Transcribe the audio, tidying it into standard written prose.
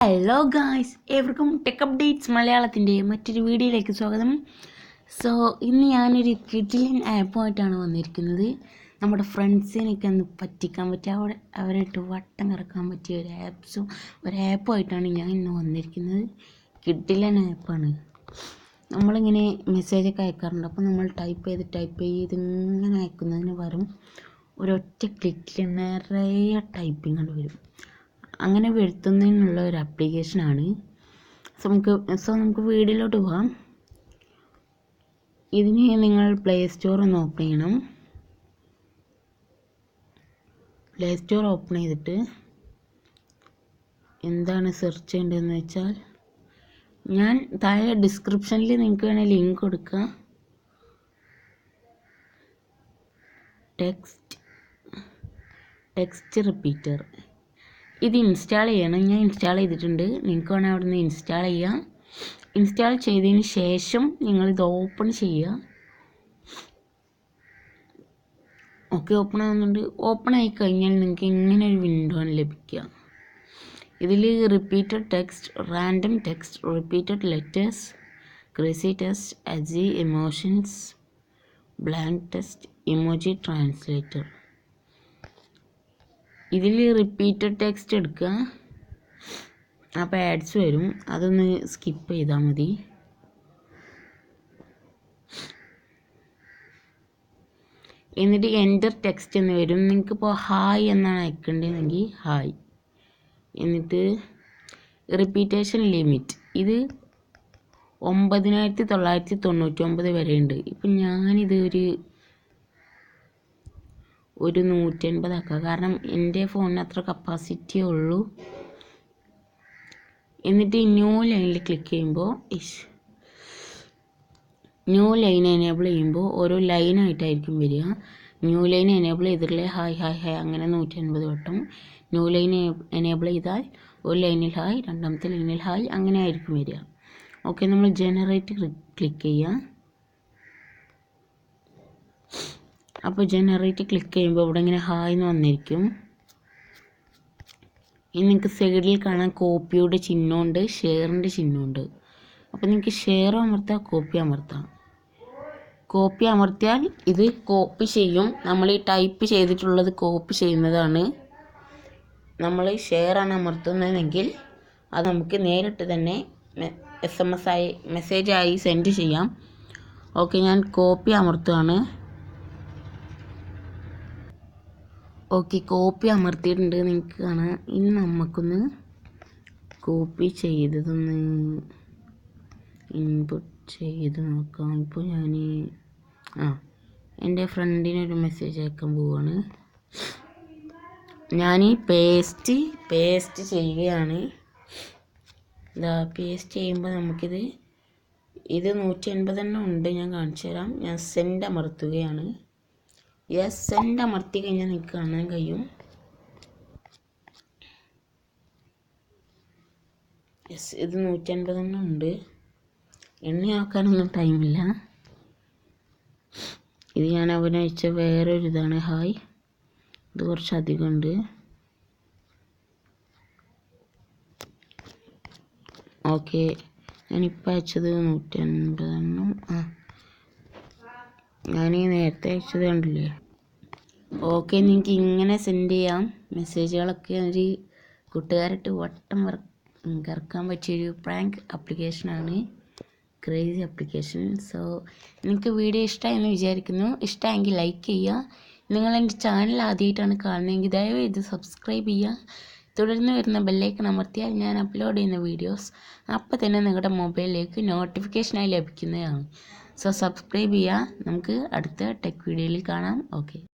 Hello guys, ഏവർക്കും tech updates മലയാളത്തിൻ്റെ മറ്റൊരു വീഡിയോയിലേക്ക് സ്വാഗതം. സോ ഇന്ന് ഞാനൊരു കിഡിലിൻ ആപ്പുമായിട്ടാണ് വന്നിരിക്കുന്നത്. നമ്മുടെ ഫ്രണ്ട്സിനൊക്കെ ഒന്ന് പറ്റിക്കാൻ പറ്റിയ അവരായിട്ട് വട്ടം കറക്കാൻ പറ്റിയ ഒരു ആപ്പുമായിട്ടാണ് ഞാൻ ഇന്ന് വന്നിരിക്കുന്നത്. കിഡിലിൻ ആപ്പാണ്. നമ്മളിങ്ങനെ മെസ്സേജൊക്കെ അയക്കാറുണ്ട്. അപ്പോൾ നമ്മൾ ടൈപ്പ് ചെയ്ത് ഇങ്ങനെ അയക്കുന്നതിന് പകരം ഒരൊറ്റ ക്ലിക്കിൽ നിറയെ ടൈപ്പിംഗ് കൊണ്ട് വരും. അങ്ങനെ വരുത്തുന്നതിനുള്ള ഒരു ആപ്ലിക്കേഷനാണ്. നമുക്ക് വീഡിയോയിലോട്ട് പോകാം. ഇതിന് നിങ്ങൾ പ്ലേ സ്റ്റോർ ഒന്ന് ഓപ്പൺ ചെയ്യണം. പ്ലേ സ്റ്റോർ ഓപ്പൺ ചെയ്തിട്ട് എന്താണ് സെർച്ച് ചെയ്യേണ്ടതെന്ന് വെച്ചാൽ, ഞാൻ താഴെ ഡിസ്ക്രിപ്ഷനിൽ നിങ്ങൾക്ക് വേണേൽ ലിങ്ക് കൊടുക്കാം. ടെക്സ്റ്റ് റിപ്പീറ്റർ ഇത് ഇൻസ്റ്റാൾ ചെയ്യണം. ഞാൻ ഇൻസ്റ്റാൾ ചെയ്തിട്ടുണ്ട്. നിങ്ങൾക്ക് വേണമെങ്കിൽ അവിടെ നിന്ന് ഇൻസ്റ്റാൾ ചെയ്യാം. ഇൻസ്റ്റാൾ ചെയ്തതിന് ശേഷം നിങ്ങളിത് ഓപ്പൺ ചെയ്യുക. ഓക്കെ, ഓപ്പൺ ആകുന്നുണ്ട്. ഓപ്പൺ ആയി കഴിഞ്ഞാൽ നിങ്ങൾക്ക് ഇങ്ങനെ ഒരു വിൻഡോ ആണ് ലഭിക്കുക. ഇതിൽ repeated text, random text, repeated letters, crazy text, Aji emotions, blank text, emoji translator. ഇതിൽ റിപ്പീറ്റഡ് ടെക്സ്റ്റ് എടുക്കുക. അപ്പോൾ ആഡ്സ് വരും, അതൊന്ന് സ്കിപ്പ് ചെയ്താൽ മതി. എന്നിട്ട് എൻ്റർ ടെക്സ്റ്റ് എന്ന് വരും. നിങ്ങൾക്കിപ്പോൾ ഹായ് എന്നാണ് അയക്കേണ്ടതെങ്കിൽ ഹായ്. എന്നിട്ട് റിപ്പീറ്റേഷൻ ലിമിറ്റ് ഇത് 9999 വരെ ഉണ്ട്. ഇപ്പം ഞാനിത് ഒരു 150 ആക്കാം, കാരണം എൻ്റെ ഫോണിന് അത്ര കപ്പാസിറ്റിയേ ഉള്ളൂ. എന്നിട്ട് ന്യൂ ലൈനിൽ ക്ലിക്ക് ചെയ്യുമ്പോൾ ന്യൂ ലൈൻ എനേബിൾ ചെയ്യുമ്പോൾ ഓരോ ലൈനായിട്ടായിരിക്കും വരിക. ന്യൂ ലൈൻ എനേബിൾ ചെയ്തിട്ടുള്ള ഹായ് ഹായ് ഹായ് അങ്ങനെ 150 വട്ടം. ന്യൂ ലൈൻ എനേബിൾ ചെയ്താൽ ഒരു ലൈനിൽ ഹായ്, രണ്ടാമത്തെ ലൈനിൽ ഹായ്, അങ്ങനെ ആയിരിക്കും വരിക. ഓക്കെ, നമ്മൾ ജനറേറ്റ് ക്ലിക്ക് ചെയ്യുക. അപ്പോൾ ജനറേറ്റ് ക്ലിക്ക് ചെയ്യുമ്പോൾ ഇവിടെ ഇങ്ങനെ ഹായ് എന്ന് വന്നിരിക്കും. ഇനി നിങ്ങൾക്ക് സൈഡിൽ കാണാൻ കോപ്പിയുടെ ചിഹ്നമുണ്ട്, ഷെയറിൻ്റെ ചിഹ്നമുണ്ട്. അപ്പോൾ നിങ്ങൾക്ക് ഷെയർ അമർത്താം, കോപ്പി അമർത്താം. കോപ്പി അമർത്തിയാൽ ഇത് കോപ്പി ചെയ്യും. നമ്മൾ ഈ ടൈപ്പ് ചെയ്തിട്ടുള്ളത് കോപ്പി ചെയ്യുന്നതാണ്. നമ്മൾ ഷെയർ ആണ് അമർത്തുന്നതെങ്കിൽ അത് നമുക്ക് നേരിട്ട് തന്നെ SMS ആയി മെസ്സേജായി സെൻഡ് ചെയ്യാം. ഓക്കെ, ഞാൻ കോപ്പി അമർത്തുകയാണ്. ഓക്കെ, കോപ്പി അമർത്തിയിട്ടുണ്ട്, നിങ്ങൾക്ക് കാണാം. ഇനി നമുക്കൊന്ന് കോപ്പി ചെയ്തതൊന്ന് ഇൻപുട്ട് ചെയ്ത് നോക്കാം. ഇപ്പോൾ ഞാൻ എൻ്റെ ഫ്രണ്ടിനൊരു മെസ്സേജ് അയക്കാൻ പോവുകയാണ്. ഞാൻ പേസ്റ്റ് ചെയ്യുകയാണ്. പേസ്റ്റ് ചെയ്യുമ്പോൾ നമുക്കിത് 180 ഉണ്ട്. ഞാൻ കാണിച്ചു തരാം. ഞാൻ സെൻഡ് അമർത്തുകയാണ്. സെൻഡ് അമർത്തി കഴിഞ്ഞാൽ നിങ്ങൾക്ക് കാണാൻ കഴിയും. ഇത് 180 ഉണ്ട്. എണ്ണി ആക്കാനൊന്നും ടൈമില്ല. ഇത് ഞാൻ അവനയച്ച വേറൊരു ഇതാണ് ഹായ്. ഇത് കുറച്ചധികം ഉണ്ട്. ഓക്കെ, ഞാനിപ്പോൾ അയച്ചത് 180. ഞാൻ നേരത്തെ അയച്ചത് കണ്ടില്ലേ. ഓക്കെ, നിങ്ങൾക്ക് ഇങ്ങനെ സെൻഡ് ചെയ്യാം. മെസ്സേജുകളൊക്കെ ഒരു കൂട്ടുകാരായിട്ട് വട്ടം കറക്കാൻ പറ്റിയൊരു പ്രാങ്ക് ആപ്ലിക്കേഷനാണ്, ക്രേസി ആപ്ലിക്കേഷൻ. സോ നിങ്ങൾക്ക് വീഡിയോ ഇഷ്ടമായെന്ന് വിചാരിക്കുന്നു. ഇഷ്ടമായെങ്കിൽ ലൈക്ക് ചെയ്യുക. നിങ്ങൾ എൻ്റെ ചാനൽ ആദ്യമായിട്ടാണ് കാണുന്നതെങ്കിൽ ദയവായി ഇത് സബ്സ്ക്രൈബ് ചെയ്യുക. തുടർന്ന് വരുന്ന ബെല്ലൈക്കൺ അമർത്തിയാൽ ഞാൻ അപ്ലോഡ് ചെയ്യുന്ന വീഡിയോസ് അപ്പോൾ തന്നെ നിങ്ങളുടെ മൊബൈലിലേക്ക് നോട്ടിഫിക്കേഷനായി ലഭിക്കുന്നതാണ്. സോ സബ്സ്ക്രൈബ് ചെയ്യുക. നമുക്ക് അടുത്ത ടെക് വീഡിയോയിൽ കാണാം. ഓക്കെ.